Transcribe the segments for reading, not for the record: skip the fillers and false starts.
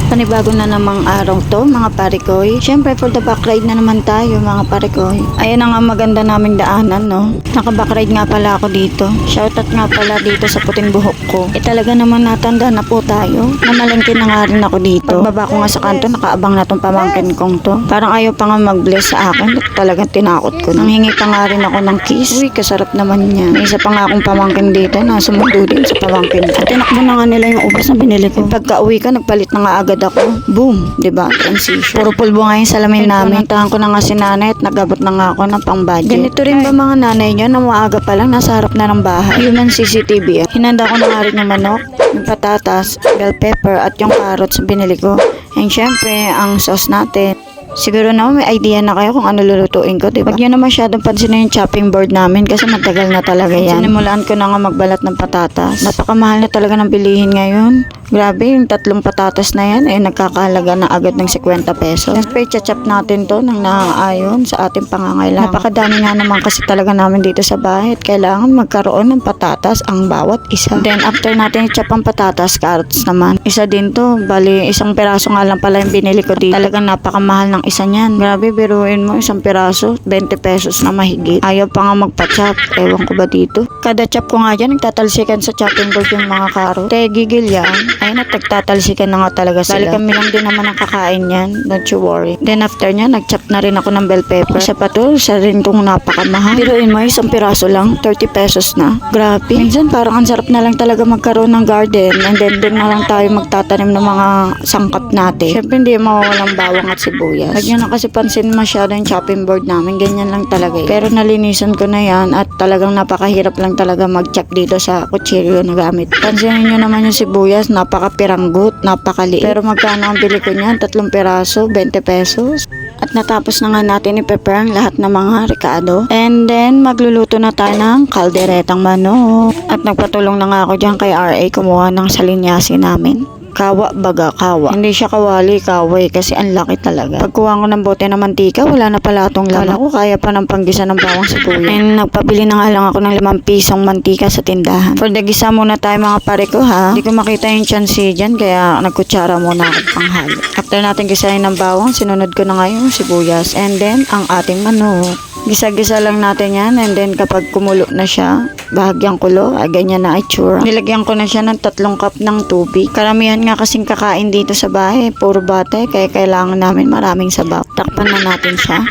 Panibago na namang araw to mga parikoy. Syempre for the backride na naman tayo mga parikoy. Ayan na nga maganda naming daanan no. Naka backride nga pala ako dito. Shoutout nga pala dito sa puting buhok ko. Talaga naman natanda na po tayo. Namalengke na nga rin ako dito. Pagbaba ko nga sa kanto nakaabang na tong pamangkin kong to. Parang ayaw pa nga mag-bless sa akin. Talagang tinakot ko. Nanghingi pa nga rin ako ng kiss. Uy kasarap naman niya. May isa pa nga akong pamangkin dito na sumundo din sa pamangkin ko. At tinakbo na nga nila yung ubas na binili ko. Pagka uwi ka nagpalit na nga agad ako. Boom, 'di ba? Transition. Puro pulbo nga yung salamin namin. Tahan ko na nga si nanay at nagabot na nga ako ng pang-budget. Ganito rin ba mga nanay nyo na maaga pa lang nasa harap na ng bahay? Human CCTV. Hinanda ko na nga rin yung manok, yung patatas, bell pepper at yung carrots na binili ko. And syempre, ang sauce natin. Siguro naman may idea na kayo kung ano lulutuin ko, diba? Huwag nyo na masyadong pansinin yung chopping board namin kasi matagal na talaga yan. Sinimulaan ko na nga magbalat ng patatas. Napakamahal na talaga ng bilihin ngayon. Grabe, yung 3 patatas na yan, nagkakahalaga na agad ng 50 pesos. Siyempre, chachap natin to ng naaayon sa ating pangangailangan. Napakadami nga naman kasi talaga namin dito sa bahay at kailangan magkaroon ng patatas ang bawat isa. Then, after natin i-chop ang patatas, carrots naman. Isa din to, bali, isang piraso nga lang pala yung binili ko dito. Talagang napakamahal ng isa niyan. Grabe, biruin mo, isang piraso, 20 pesos na mahigit. Ayaw pa nga magpa-chop. Ewan ko ba dito? Kada chop ko nga dyan, nagtatalsikan sa chopping board yung mga carrot. Gigil yan. Ayun at nagtatalsikan na nga talaga sila. Bali kami lang din naman ang kakain yan. Don't you worry. Then after niya, nag-chop na rin ako ng bell pepper. Isa pa to, isa rin tong napakamahal. Biruin mo, isang piraso lang, 30 pesos na. Grabe. Minsan parang ang sarap na lang talaga magkaroon ng garden. And then doon na lang tayo magtatanim ng mga sangkap natin. Siyempre hindi mawawalang bawang at sibuyas. Huwag nyo na kasi pansin masyado yung chopping board namin. Ganyan lang talaga. Pero nalinisan ko na yan at talagang napakahirap lang talaga mag-chop dito sa kutsilyo na gamit. Pansinin nyo naman yung sibuyas, napakapiranggot, napakaliit. Pero magkano ang bili ko niyan? 3 piraso, 20 pesos. At natapos na nga natin i-prepare ang lahat ng mga rekado. And then, magluluto na tayo ng kalderetang manok. At nagpatulong na nga ako dyan kay RA kumuha ng salinyasi namin. Kawa baga, kawa. Hindi siya kawali, kaway kasi ang laki talaga. Pagkuha ko ng bote ng mantika, wala na pala itong laman. Ko kaya pa ng panggisa ng bawang sibuyas. And nagpabili na nga lang ako ng 5 pisong mantika sa tindahan. For the gisa muna tayo mga pare ko ha. Hindi ko makita yung chansi dyan kaya nagkutsara muna ako panghalo. After natin gisahin ng bawang, sinunod ko na nga yung sibuyas. And then, ang ating manok. Gisa-gisa lang natin yan and then kapag kumulo na siya, bahagyang kulo, ganyan na itsura. Nilagyan ko na siya ng 3 cup ng tubig. Karamihan nga kasing kakain dito sa bahay, puro bata kaya kailangan namin maraming sabaw. Takpan na natin siya.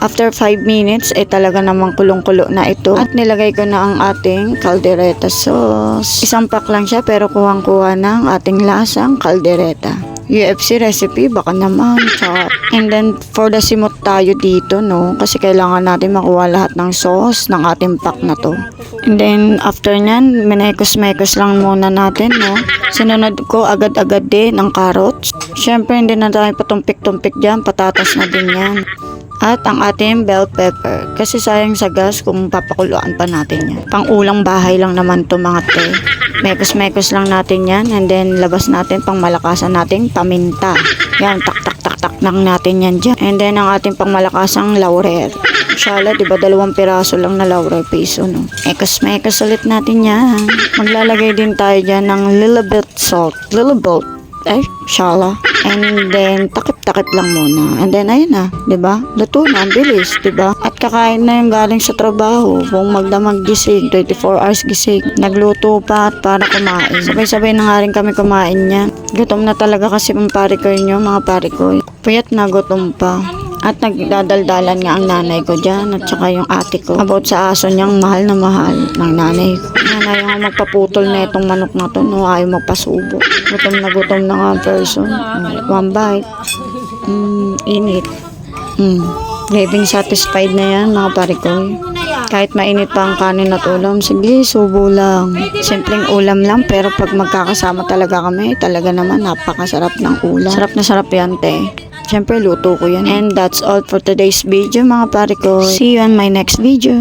After 5 minutes, talaga namang kulong-kulo na ito. At nilagay ko na ang ating caldereta sauce. Isang pack lang siya pero kuhang-kuha ng ating lasang caldereta. UFC recipe, baka naman, char. And then, for the simot tayo dito, no? Kasi kailangan natin makuha lahat ng sauce ng ating pack na to. And then, after nyan, minekos-mekos lang muna natin, no? Sinunod ko agad-agad din ang carrots. Siyempre, hindi na tayo patumpik-tumpik dyan, patatas na din yan. At ang ating bell pepper. Kasi sayang sa gas kung papakuluan pa natin yan. Pang-ulang bahay lang naman to mga te. Mekos-mekos lang natin yan. And then labas natin pang malakasan nating paminta. Yan, tak-tak-tak-tak lang natin yan dyan. And then ang ating pang malakasang laurel. Inshallah, diba 2 piraso lang na laurel piso, no? Mekos-mekos ulit natin yan. Maglalagay din tayo dyan ng little bit salt. Little bit. Inshallah. And then, takip-takip lang muna. And then, ayun na, diba? Luto na, ang bilis, diba? At kakain na yung galing sa trabaho. Kung magdamag gising, 24 hours gising. Nagluto pa at para kumain. Sabay-sabay na nga rin kami kumain niya. Gutom na talaga kasi ang parikoy nyo, mga parikoy. Puyat na gutom pa. At nagdadaldalan nga ang nanay ko dyan at saka yung ate ko about sa aso niyang mahal na mahal ng nanay ko. Nanay yung magpaputol na itong manok na to, no? Ayaw magpasubo. Gutom na nga person. One bite. Init. Living satisfied na yan mga parikoy. Kahit mainit pa ang kanin at ulam, sige, subo lang. Simpleng ulam lang, pero pag magkakasama talaga kami, talaga naman napakasarap ng ulam. Sarap na sarap yan, te. Siyempre, luto ko yan. And that's all for today's video, mga pare ko. See you on my next video.